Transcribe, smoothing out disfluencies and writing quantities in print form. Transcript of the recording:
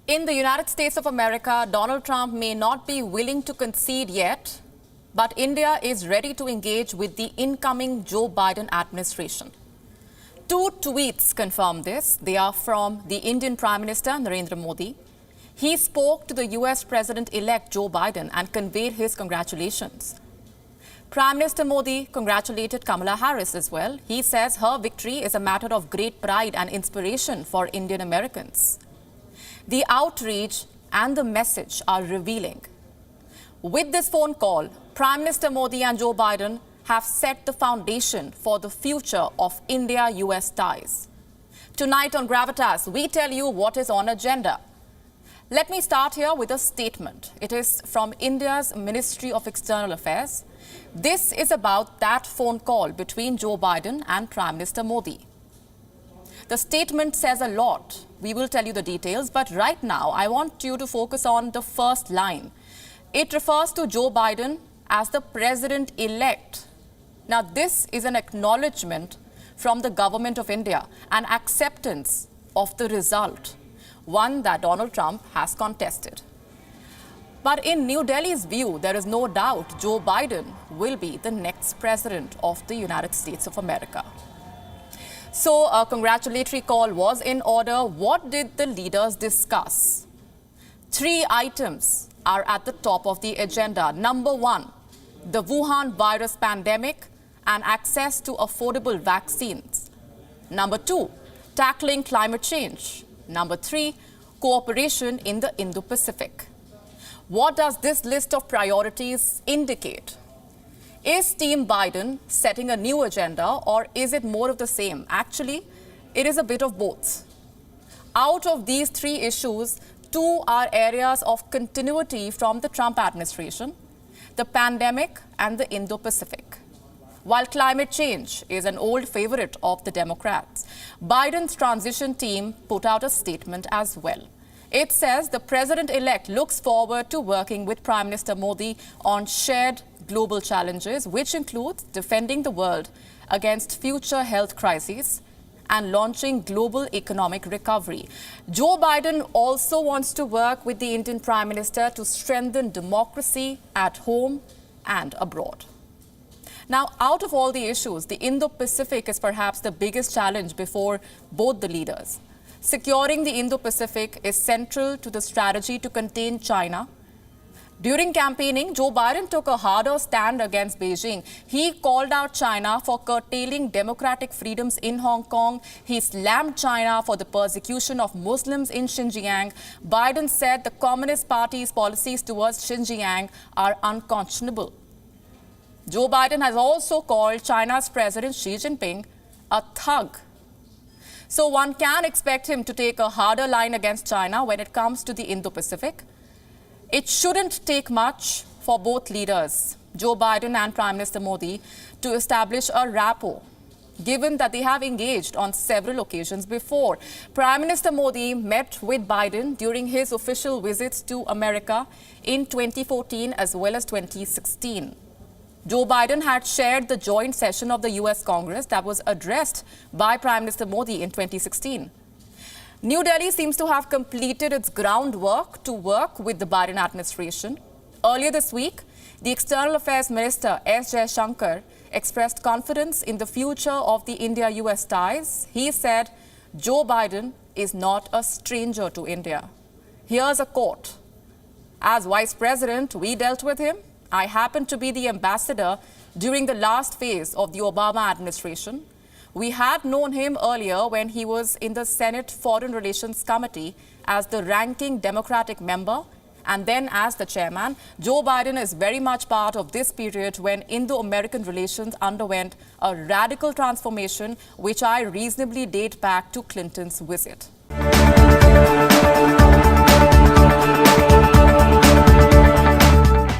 In the United States of America, Donald Trump may not be willing to concede yet, but India is ready to engage with the incoming Joe Biden administration. Two tweets confirm this. They are from the Indian Prime Minister, Narendra Modi. He spoke to the US President-elect Joe Biden and conveyed his congratulations. Prime Minister Modi congratulated Kamala Harris as well. He says her victory is a matter of great pride and inspiration for Indian Americans. The outreach and the message are revealing. With this phone call, Prime Minister Modi and Joe Biden have set the foundation for the future of India-US ties. Tonight on Gravitas, we tell you what is on agenda. Let me start here with a statement. It is from India's Ministry of External Affairs. This is about that phone call between Joe Biden and Prime Minister Modi. The statement says a lot. We will tell you the details, but right now I want you to focus on the first line. It refers to Joe Biden as the president-elect. Now, this is an acknowledgement from the government of India, an acceptance of the result, one that Donald Trump has contested. But in New Delhi's view, there is no doubt Joe Biden will be the next president of the United States of America. So a congratulatory call was in order. What did the leaders discuss? 3 items are at the top of the agenda. Number 1, the Wuhan virus pandemic and access to affordable vaccines. Number 2, tackling climate change. Number 3, cooperation in the Indo-Pacific. What does this list of priorities indicate? Is Team Biden setting a new agenda, or is it more of the same? Actually, it is a bit of both. Out of these 3 issues, 2 are areas of continuity from the Trump administration: the pandemic and the Indo-Pacific. While climate change is an old favorite of the Democrats, Biden's transition team put out a statement as well. It says the president-elect looks forward to working with Prime Minister Modi on shared global challenges, which includes defending the world against future health crises and launching global economic recovery. Joe Biden also wants to work with the Indian Prime Minister to strengthen democracy at home and abroad. Now, out of all the issues, the Indo-Pacific is perhaps the biggest challenge before both the leaders. Securing the Indo-Pacific is central to the strategy to contain China. During campaigning, Joe Biden took a harder stand against Beijing. He called out China for curtailing democratic freedoms in Hong Kong. He slammed China for the persecution of Muslims in Xinjiang. Biden said the Communist Party's policies towards Xinjiang are unconscionable. Joe Biden has also called China's President Xi Jinping a thug. So one can expect him to take a harder line against China when it comes to the Indo-Pacific. It shouldn't take much for both leaders, Joe Biden and Prime Minister Modi, to establish a rapport, given that they have engaged on several occasions before. Prime Minister Modi met with Biden during his official visits to America in 2014 as well as 2016. Joe Biden had shared the joint session of the US Congress that was addressed by Prime Minister Modi in 2016. New Delhi seems to have completed its groundwork to work with the Biden administration. Earlier this week, the External Affairs Minister S. Jaishankar expressed confidence in the future of the India-US ties. He said, Joe Biden is not a stranger to India. Here's a quote. As Vice President, we dealt with him. I happened to be the ambassador during the last phase of the Obama administration. We had known him earlier when he was in the Senate Foreign Relations Committee as the ranking Democratic member and then as the chairman. Joe Biden is very much part of this period when Indo-American relations underwent a radical transformation, which I reasonably date back to Clinton's visit.